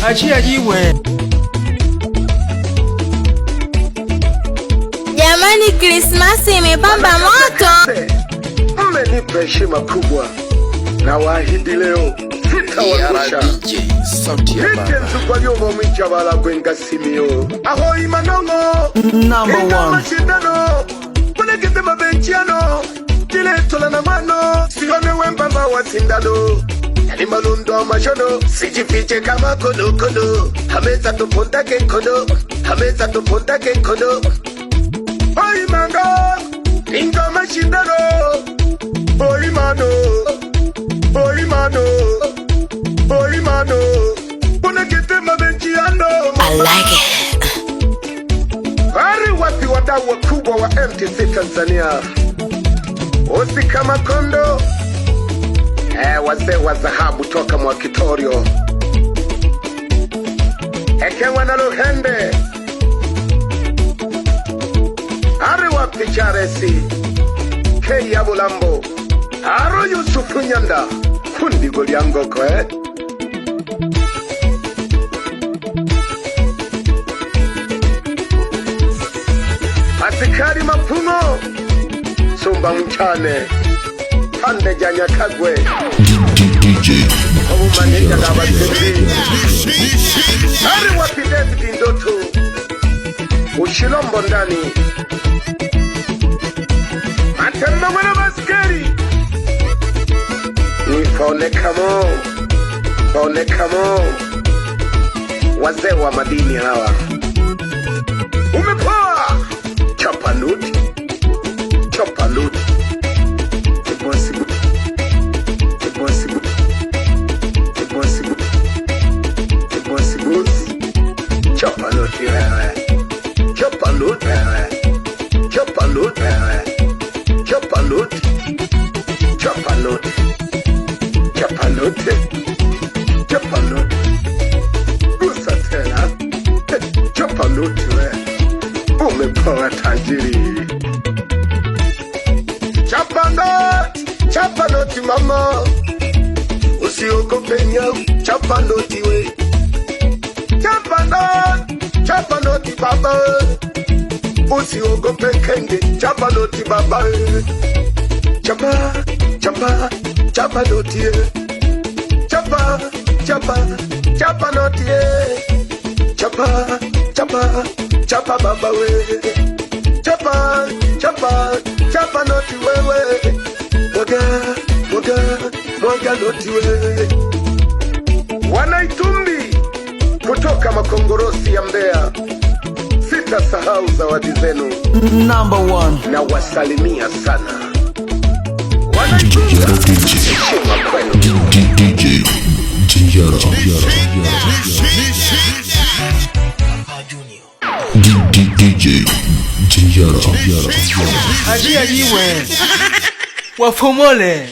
Achia jiwe. Jamani, Krismasi imepamba moto. Mmenipa heshima kubwa na waahidi leo sitawangusha. Nzukwaliomo mwijabala gwenga simio aho imanongo Number one. Mashindano kunekete mabenchiano kiletola na mano sione wembamba wa sindano yani malundo mashono sijifiche kama kono hameza tuponda ke kono hameza tuponda ke kono oi mango inga mashindano oi mano kunekete mabenchiano I like it. Wari wapi wadau wakubwa wa MTC Tanzania, Osi kama kondo, wazee wa dhahabu toka Mwakitorio, Ekewa na Luhende, Ari wapi Charesi, Kei ya Bulambo, Aro Yusufu Nyanda, Kundi Goliango kwe. Asikari Mapuno Sumba Mchane Pande Janya Kagwe Obu Maneja Daba Sisi Ari wapi David Ndoto Ushilombo ndani Matemba wena baskeri Fone kamo Wazee wa madini hawa Umepoa Chapa loot Impossible Chapa loot Rusa tena Chapa loot Umepoa tajiri Chapa noti mama Usiogope nyau Chapa noti we Chapa noti baba Usiogope kenge Chapa noti baba Chapa noti Chapa noti Chapa baba we Chapa noti wewe Mwaga noti wewe Wanaitumbi kutoka Makongorosi ya Mbeya, sitasahau zawadi zenu. Number one. Na wasalimia sana Wanaitumbi heshima kwenu. Achia jiwe. Wafumole.